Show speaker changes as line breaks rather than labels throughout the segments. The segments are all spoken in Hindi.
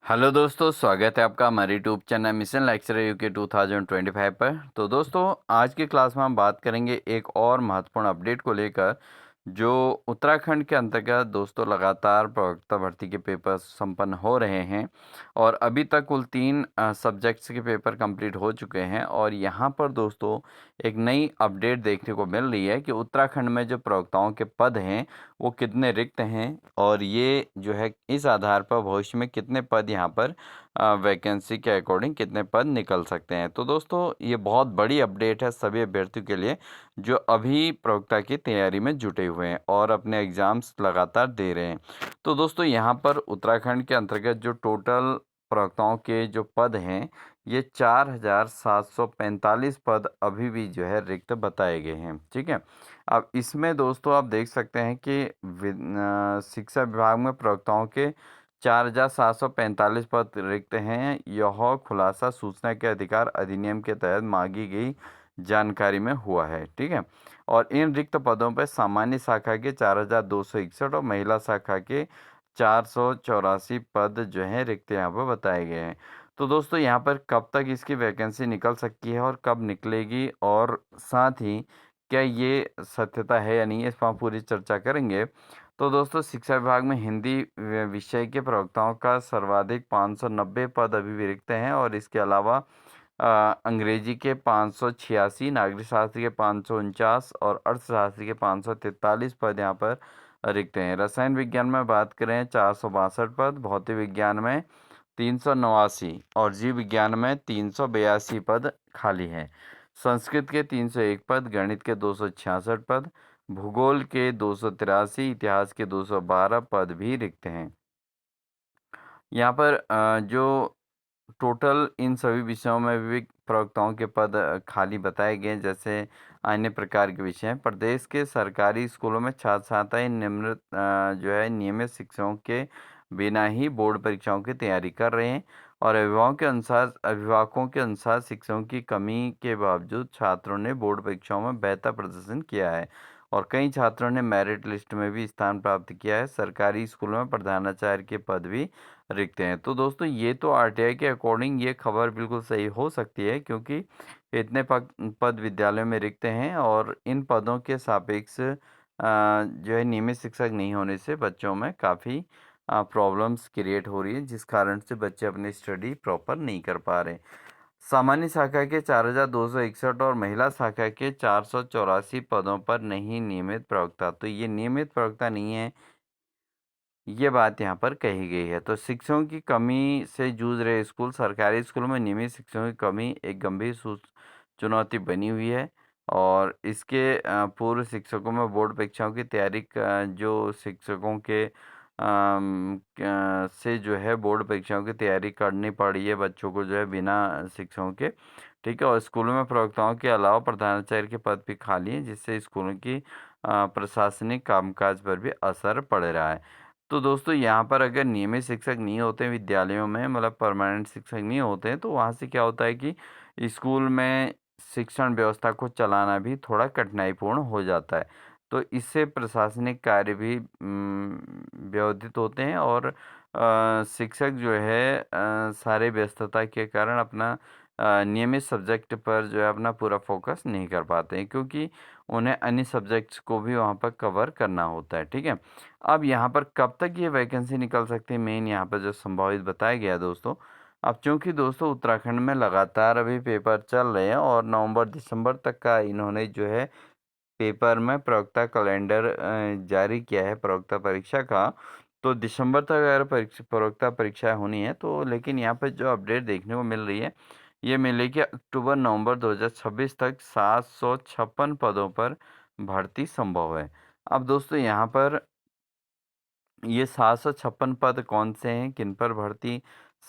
हेलो दोस्तों, स्वागत है आपका हमारे YouTube channel mission lecturer UK 2025 पर। तो दोस्तों, आज की क्लास में हम बात करेंगे एक और महत्वपूर्ण अपडेट को लेकर, जो उत्तराखंड के अंतर्गत दोस्तों लगातार प्रवक्ता भर्ती के पेपर संपन्न हो रहे हैं और अभी तक कुल 3 सब्जेक्ट्स के पेपर कंप्लीट हो चुके हैं। और यहाँ पर दोस्तों एक नई अपडेट देखने को मिल रही है कि उत्तराखंड में जो प्रवक्ताओं के पद हैं वो कितने रिक्त हैं और ये जो है इस आधार पर भविष्य में कितने पद यहाँ पर वैकेंसी के अकॉर्डिंग कितने पद निकल सकते हैं। तो दोस्तों ये बहुत बड़ी अपडेट है सभी अभ्यर्थियों के लिए जो अभी प्रवक्ता की तैयारी में जुटे हुए हैं और अपने एग्ज़ाम्स लगातार दे रहे हैं। तो दोस्तों यहाँ पर उत्तराखंड के अंतर्गत जो टोटल प्रवक्ताओं के जो पद हैं ये 4,745 पद अभी भी जो है रिक्त बताए गए हैं। ठीक है। अब इसमें दोस्तों आप देख सकते हैं कि शिक्षा विभाग में प्रवक्ताओं के 4,745 पद रिक्त हैं। यह खुलासा सूचना के अधिकार अधिनियम के तहत मांगी गई जानकारी में हुआ है। ठीक है। और इन रिक्त पदों पर सामान्य शाखा के 4,261 और महिला शाखा के 484 पद जो हैं रिक्त यहाँ पर बताए गए हैं। तो दोस्तों यहाँ पर कब तक इसकी वैकेंसी निकल सकती है और कब निकलेगी और साथ ही क्या ये सत्यता है या नहीं, इस पर पूरी चर्चा करेंगे। तो दोस्तों शिक्षा विभाग में हिंदी विषय के प्रवक्ताओं का सर्वाधिक 590 पद अभी भी रिक्त हैं और इसके अलावा अंग्रेजी के 586, नागरिक शास्त्र के 549 और अर्थशास्त्र के 543 पद यहाँ पर रिक्त हैं। रसायन विज्ञान में बात करें 462 पद, भौतिक विज्ञान में 389 और जीव विज्ञान में 382 पद खाली हैं। संस्कृत के 301 पद, गणित के 266 पद, भूगोल के 283, इतिहास के 212 पद भी रिक्त हैं। यहाँ पर जो टोटल इन सभी विषयों में भी प्रवक्ताओं के पद खाली बताए गए हैं। जैसे अन्य प्रकार के विषय हैं। प्रदेश के सरकारी स्कूलों में छात्र छात्राएं जो है नियमित शिक्षकों के बिना ही बोर्ड परीक्षाओं की तैयारी कर रहे हैं और अभिभावकों के अनुसार शिक्षकों की कमी के बावजूद छात्रों ने बोर्ड परीक्षाओं में बेहतर प्रदर्शन किया है और कई छात्रों ने मेरिट लिस्ट में भी स्थान प्राप्त किया है। सरकारी स्कूलों में प्रधानाचार्य के पद भी रिक्त हैं। तो दोस्तों ये तो आरटीआई के अकॉर्डिंग ये खबर बिल्कुल सही हो सकती है, क्योंकि इतने पद विद्यालयों में रिक्त हैं और इन पदों के सापेक्ष जो है नियमित शिक्षक नहीं होने से बच्चों में काफ़ी प्रॉब्लम्स क्रिएट हो रही है, जिस कारण से बच्चे अपनी स्टडी प्रॉपर नहीं कर पा रहे। सामान्य शाखा के 4,261 और महिला शाखा के 484 पदों पर नहीं नियमित प्रवक्ता। तो ये नियमित प्रवक्ता नहीं है, ये बात यहाँ पर कही गई है। तो शिक्षकों की कमी से जूझ रहे स्कूल, सरकारी स्कूलों में नियमित शिक्षकों की कमी एक गंभीर चुनौती बनी हुई है और इसके पूर्व शिक्षकों में बोर्ड परीक्षाओं की तैयारी जो शिक्षकों के से जो है बोर्ड परीक्षाओं की तैयारी करनी पड़ी है बच्चों को, जो है बिना शिक्षकों के। ठीक है। और स्कूलों में प्रवक्ताओं के अलावा प्रधानाचार्य के पद भी खाली हैं, जिससे स्कूलों की प्रशासनिक कामकाज पर भी असर पड़ रहा है। तो दोस्तों यहाँ पर अगर नियमित शिक्षक नहीं होते विद्यालयों में, मतलब परमानेंट शिक्षक नहीं होते हैं, तो वहाँ से क्या होता है कि स्कूल में शिक्षण व्यवस्था को चलाना भी थोड़ा कठिनाईपूर्ण हो जाता है। तो इससे प्रशासनिक कार्य भी व्यवधित होते हैं और शिक्षक जो है सारे व्यस्तता के कारण अपना नियमित सब्जेक्ट पर जो है अपना पूरा फोकस नहीं कर पाते हैं, क्योंकि उन्हें अन्य सब्जेक्ट्स को भी वहाँ पर कवर करना होता है। ठीक है। अब यहाँ पर कब तक ये वैकेंसी निकल सकती है, मेन यहाँ पर जो संभावित बताया गया है दोस्तों। अब चूंकि दोस्तों उत्तराखंड में लगातार अभी पेपर चल रहे हैं और नवंबर दिसंबर तक का इन्होंने जो है पेपर में प्रवक्ता कैलेंडर जारी किया है प्रवक्ता परीक्षा का। तो दिसंबर तक अगर प्रवक्ता परीक्षाएं होनी है तो, लेकिन यहाँ पर जो अपडेट देखने को मिल रही है ये मिलेगी अक्टूबर नवंबर 2026 तक 756 पदों पर भर्ती संभव है। अब दोस्तों यहाँ पर ये 756 पद कौन से हैं, किन पर भर्ती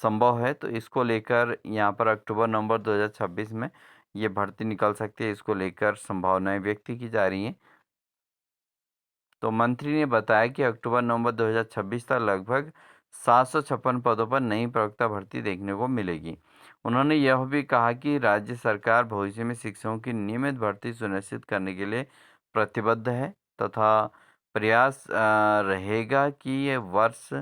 संभव है, तो इसको लेकर यहाँ पर अक्टूबर नवंबर 2026 में ये भर्ती निकल सकती है, इसको लेकर संभावनाएं व्यक्त की जा रही हैं। तो मंत्री ने बताया कि अक्टूबर नवंबर 2026 तक लगभग 756 पदों पर नई प्रवक्ता भर्ती देखने को मिलेगी। उन्होंने यह भी कहा कि राज्य सरकार भविष्य में शिक्षकों की नियमित भर्ती सुनिश्चित करने के लिए प्रतिबद्ध है तथा प्रयास रहेगा कि ये वर्ष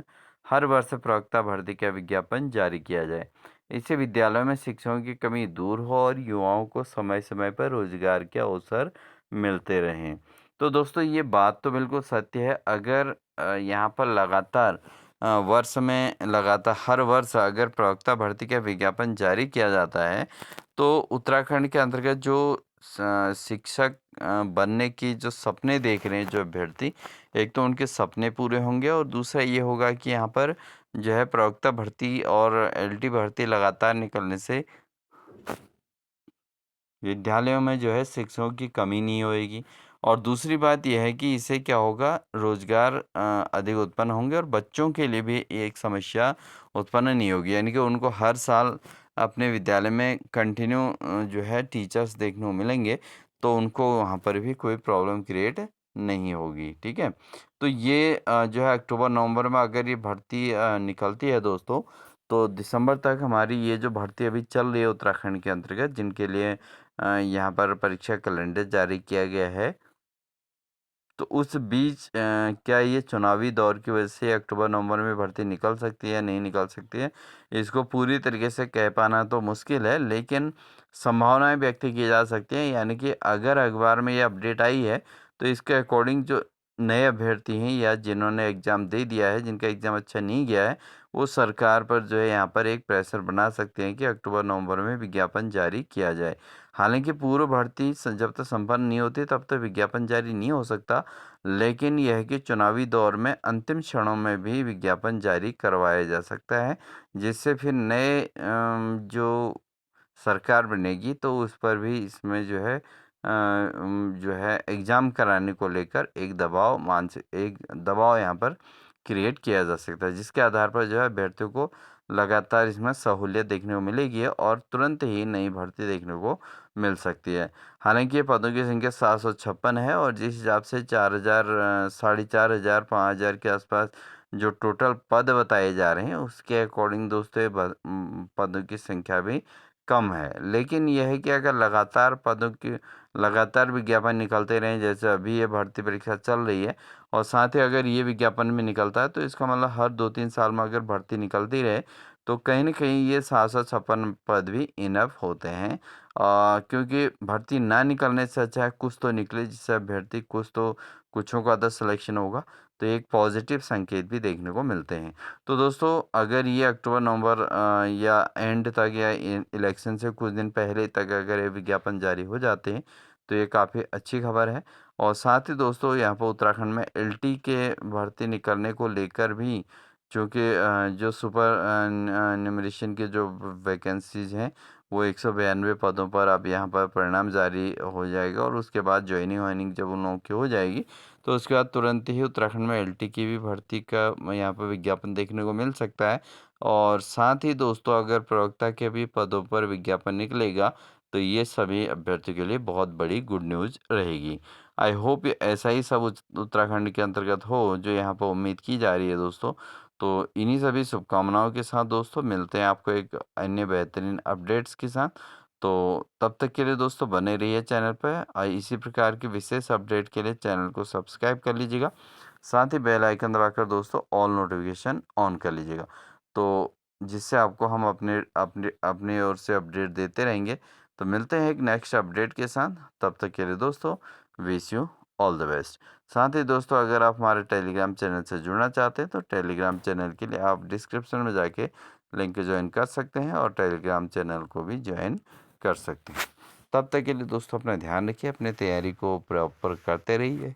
हर वर्ष प्रवक्ता भर्ती का विज्ञापन जारी किया जाए। इससे विद्यालयों में शिक्षकों की कमी दूर हो और युवाओं को समय समय पर रोजगार के अवसर मिलते रहें। तो दोस्तों ये बात तो बिल्कुल सत्य है। अगर यहाँ पर लगातार वर्ष में लगातार हर वर्ष अगर प्रवक्ता भर्ती का विज्ञापन जारी किया जाता है, तो उत्तराखंड के अंतर्गत जो शिक्षक बनने की जो सपने देख रहे हैं जो अभ्यर्थी, एक तो उनके सपने पूरे होंगे और दूसरा ये होगा कि यहाँ पर जो है प्रवक्ता भर्ती और एलटी भर्ती लगातार निकलने से विद्यालयों में जो है शिक्षकों की कमी नहीं होएगी। और दूसरी बात यह है कि इससे क्या होगा, रोजगार अधिक उत्पन्न होंगे और बच्चों के लिए भी एक समस्या उत्पन्न नहीं होगी, यानी कि उनको हर साल अपने विद्यालय में कंटिन्यू जो है टीचर्स देखने को मिलेंगे, तो उनको वहाँ पर भी कोई प्रॉब्लम क्रिएट नहीं होगी। ठीक है, तो ये जो है अक्टूबर नवंबर में अगर ये भर्ती निकलती है दोस्तों, तो दिसंबर तक हमारी ये जो भर्ती अभी चल रही है उत्तराखंड के अंतर्गत, जिनके लिए यहाँ पर परीक्षा कैलेंडर जारी किया गया है, तो उस बीच क्या ये चुनावी दौर की वजह से अक्टूबर नवंबर में भर्ती निकल सकती है या नहीं निकल सकती है, इसको पूरी तरीके से कह पाना तो मुश्किल है, लेकिन संभावनाएं व्यक्त की जा सकती हैं। यानी कि अगर अखबार में ये अपडेट आई है, तो इसके अकॉर्डिंग जो नए अभ्यर्थी हैं या जिन्होंने एग्ज़ाम दे दिया है, जिनका एग्ज़ाम अच्छा नहीं गया है, वो सरकार पर जो है यहाँ पर एक प्रेशर बना सकते हैं कि अक्टूबर नवंबर में विज्ञापन जारी किया जाए। हालाँकि पूर्व भर्ती जब तक संपन्न नहीं होती तब तक विज्ञापन जारी नहीं हो सकता, लेकिन यह है कि चुनावी दौर में अंतिम क्षणों में भी विज्ञापन जारी करवाया जा सकता है, जिससे फिर नए जो सरकार बनेगी तो उस पर भी इसमें जो है जो है एग्ज़ाम कराने को लेकर एक दबाव मानसिक एक दबाव यहाँ पर क्रिएट किया जा सकता है, जिसके आधार पर जो है अभ्यर्थियों को लगातार इसमें सहूलियत देखने को मिलेगी और तुरंत ही नई भर्ती देखने को मिल सकती है। हालांकि ये पदों की संख्या 756 है और जिस हिसाब से 4000 4,500 5,000 के आसपास जो टोटल पद बताए जा रहे हैं, उसके अकॉर्डिंग दोस्तों ये पदों की संख्या भी कम है। लेकिन यह है कि अगर लगातार विज्ञापन निकलते रहें, जैसे अभी ये भर्ती परीक्षा चल रही है, और साथ ही अगर ये विज्ञापन भी निकलता है, तो इसका मतलब हर 2-3 साल में अगर भर्ती निकलती रहे, तो कहीं न कहीं ये 756 पद भी इनफ होते हैं। क्योंकि भर्ती ना निकलने से अच्छा है कुछ तो निकले, जिससे अभ्यर्थी कुछों का अदर सिलेक्शन होगा, तो एक पॉजिटिव संकेत भी देखने को मिलते हैं। तो दोस्तों अगर ये अक्टूबर नवंबर या एंड तक या इलेक्शन से कुछ दिन पहले तक अगर ये विज्ञापन जारी हो जाते हैं, तो ये काफ़ी अच्छी खबर है। और साथ ही दोस्तों यहाँ पर उत्तराखंड में एलटी के भर्ती निकलने को लेकर भी, चूँकि जो न्यूमरेशन के जो वैकेंसीज हैं, वो 192 पदों पर अब यहाँ पर परिणाम जारी हो जाएगा और उसके बाद जॉइनिंग वाइनिंग जब उन लोगों की हो जाएगी, तो उसके बाद तुरंत ही उत्तराखंड में एलटी की भी भर्ती का यहाँ पर विज्ञापन देखने को मिल सकता है। और साथ ही दोस्तों अगर प्रवक्ता के भी पदों पर विज्ञापन निकलेगा, तो ये सभी अभ्यर्थियों के लिए बहुत बड़ी गुड न्यूज़ रहेगी। आई होप ये ऐसा ही सब उत्तराखंड के अंतर्गत हो जो यहाँ पर उम्मीद की जा रही है दोस्तों। तो इन्हीं सभी शुभकामनाओं के साथ दोस्तों मिलते हैं आपको एक अन्य बेहतरीन अपडेट्स के साथ। तो तब तक के लिए दोस्तों बने रहिए चैनल पर, इसी प्रकार के विशेष अपडेट के लिए चैनल को सब्सक्राइब कर लीजिएगा। साथ ही बेल आइकन दबाकर दोस्तों ऑल नोटिफिकेशन ऑन कर लीजिएगा। तो जिससे आपको हम अपने अपने अपनी ओर से अपडेट देते रहेंगे। तो मिलते हैं एक नेक्स्ट अपडेट के साथ, तब तक के लिए दोस्तों wish you all the best. साथ ही दोस्तों अगर आप हमारे टेलीग्राम चैनल से जुड़ना चाहते हैं, तो टेलीग्राम चैनल के लिए आप डिस्क्रिप्शन में जाके लिंक ज्वाइन कर सकते हैं और टेलीग्राम चैनल को भी ज्वाइन कर सकते हैं। तब तक के लिए दोस्तों अपना ध्यान रखिए, अपनी तैयारी को प्रॉपर करते रहिए।